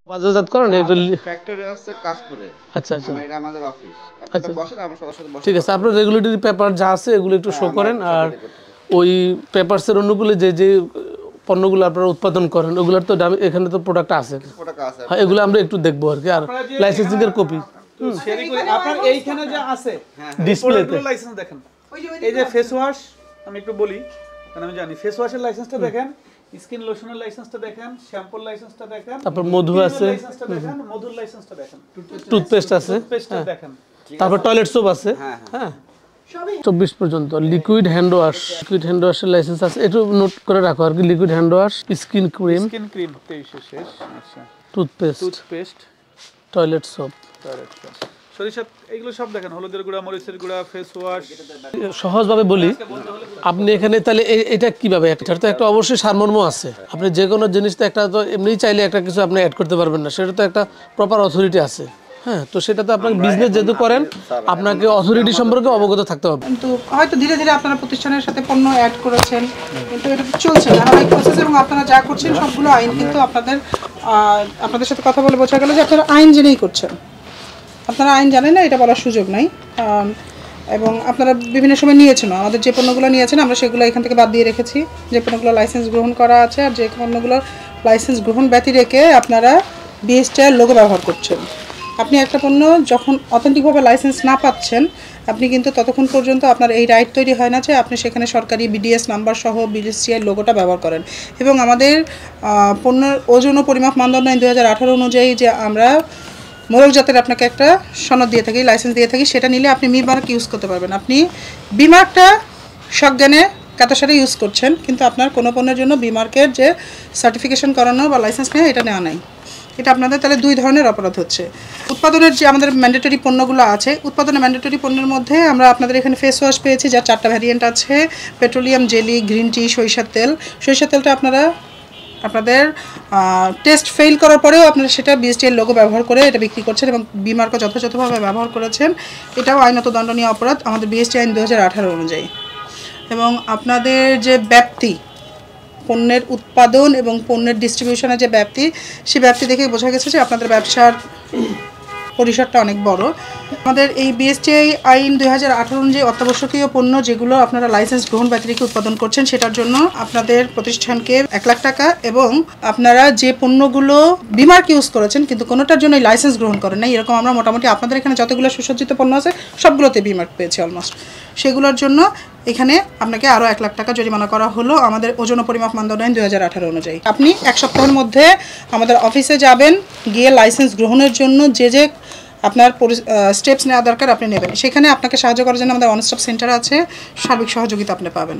বাজারজাতকরণ এটা ফ্যাক্টরি আছে কাজ করে। আচ্ছা আচ্ছা এটা আমাদের অফিস। আচ্ছা বসেন আমরা সবার সাথে বসে ঠিক আছে আপনার রেগুলেটরি পেপার যা আছে এগুলো একটু শো করেন আর ওই পেপারসের অনুকূলে যে যে পণ্যগুলো আপনারা উৎপাদন করেন ওগুলোর তো এখানে তো প্রোডাক্ট আছে হ্যাঁ এগুলো আমরা একটু দেখবো আর কি আর লাইসেন্সিং এর কপি আপনার এইখানে যা আছে ডিসপ্লেতে লাইসেন্স দেখেন এই যে ফেস ওয়াশ আমি একটু বলি কারণ আমি জানি ফেস ওয়াশের লাইসেন্সটা দেখেন স্কিন লোশনের লাইসেন্সটা দেখেন শ্যাম্পুর লাইসেন্সটা দেখেন তারপর মধু আছে লাইসেন্সটা দেখেন মধুর লাইসেন্সটা দেখেন টুথপেস্ট আছে টুথপেস্টটা দেখেন তারপর টয়লেট সোপ আছে হ্যাঁ 24 পর্যন্ত লিকুইড হ্যান্ড ওয়াশের লাইসেন্স আছে একটু নোট করে রাখো আর কি liquid hand wash skin cream 23 শেষ আচ্ছা টুথপেস্ট টয়লেট সোপ সরিষা এগুলো সব দেখেন হলুদের গুঁড়া মরিচের গুঁড়া ফেস ওয়াশ সহজভাবে বলি আপনি এখানে তাহলে এটা কিভাবে এটার তো একটা অবশ্যই সারমর্ম আছে আপনি যে কোনো জিনিস তো একটা তো এমনিই চাইলে একটা কিছু আপনি অ্যাড করতে পারবেন না সেটা তো একটা প্রপার অথরিটি আছে হ্যাঁ তো সেটা তো আপনার বিজনেস যেহেতু করেন আপনাকে অথরিটি সম্পর্কে অবগত থাকতে হবে কিন্তু হয়তো ধীরে ধীরে আপনারা প্রতিষ্ঠানের সাথে পণ্য অ্যাড করেছেন কিন্তু এটা চলছে ধারাবাহিক প্রসেস এবং আপনারা যা করছেন সবগুলো আইন কিন্তু আপনাদের সাথে কথা বলে বোঝা গেল যে আপনারা আইন জেনেই করছেন আপনারা আইন জানেন না এটা বলার সুযোগ নাই এবং আপনারা বিভিন্ন সময় নিয়েছেন আমাদের যে পণ্যগুলো নিয়েছেন আমরা সেগুলো এখান থেকে বাদ দিয়ে রেখেছি যে পণ্যগুলো লাইসেন্স গ্রহণ করা আছে আর যে পণ্যগুলো লাইসেন্স গ্রহণ ব্যতি রেখে আপনারা বিএসটিআই লোগো ব্যবহার করছেন আপনি একটা পণ্য যখন অথেন্টিকভাবে লাইসেন্স না পাচ্ছেন আপনি কিন্তু ততক্ষণ পর্যন্ত আপনার এই রাইট তৈরি হয় না যে আপনি সেখানে সরকারি বিডিএস নাম্বার সহ বিএসটিআই লোগোটা ব্যবহার করেন এবং আমাদের পণ্যের ওজন ও পরিমাপ মানদণ্ড আইন 2018 অনুযায়ী যে আমরা মোড়ক জাতের আপনাকে একটা সনদ দিয়ে থাকি লাইসেন্স দিয়ে থাকি সেটা নিলে আপনি মি মার্ক ইউজ করতে পারবেন আপনি বি মার্কটা সজ্ঞানে কাতাসারে ইউজ করছেন কিন্তু আপনার কোনো পণ্যের জন্য বি মার্কের যে সার্টিফিকেশন করানো বা লাইসেন্স নেওয়া এটা নেওয়া নাই এটা আপনাদের তাহলে দুই ধরনের অপরাধ হচ্ছে উৎপাদনের যে আমাদের ম্যান্ডেটরি পণ্যগুলো আছে উৎপাদনের ম্যান্ডেটরি পণ্যের মধ্যে আমরা আপনাদের এখানে ফেস ওয়াশ পেয়েছি যার 4টা ভ্যারিয়েন্ট আছে পেট্রোলিয়াম জেলি গ্রিন টি সরিষার তেলটা আপনাদের টেস্ট ফেল করার পরেও আপনারা সেটা বিএসটিআই লোগো ব্যবহার করে এটা বিক্রি করছেন এবং বি মার্কও যথাযথভাবে ব্যবহার করেছেন এটাও আইনত দণ্ডনীয় অপরাধ আমাদের বিএসটিআই আইন 2018 অনুযায়ী এবং আপনাদের যে ব্যাপ্তি পণ্যের উৎপাদন এবং পণ্যের ডিস্ট্রিবিউশনের যে ব্যাপ্তি সেই ব্যাপ্তি দেখে বোঝা গেছে যে আপনাদের ব্যবসার পরিসরটা অনেক বড় আমাদের এই বিএসটিআই আইন 2018 অনুযায়ী অত্যাবশ্যকীয় পণ্য যেগুলো আপনারা লাইসেন্স গ্রহণ ব্যতিরেকে উৎপাদন করছেন সেটার জন্য আপনাদের প্রতিষ্ঠানকে 1 লাখ টাকা এবং আপনারা যে পণ্যগুলো বিমার্ক ইউজ করেছেন কিন্তু কোনোটার জন্য লাইসেন্স গ্রহণ করেন না এরকম আমরা মোটামুটি আপনাদের এখানে যতগুলো সুসজ্জিত পণ্য আছে সবগুলোতে বিমার্ক পেয়েছি অলমোস্ট সেগুলোর জন্য এখানে আপনাকে আরও 1 লাখ টাকা জরিমানা করা হলো আমাদের ওজন ও পরিমাপ মানদণ্ড আইন 2018 অনুযায়ী আপনি 1 সপ্তাহের মধ্যে আমাদের অফিসে যাবেন গিয়ে লাইসেন্স গ্রহণের জন্য যে আপনার স্টেপস নেওয়া দরকার আপনি নেবেন সেখানে আপনাকে সাহায্য করার জন্য আমাদের ওয়ান স্টপ সেন্টার আছে সার্বিক সহযোগিতা আপনি পাবেন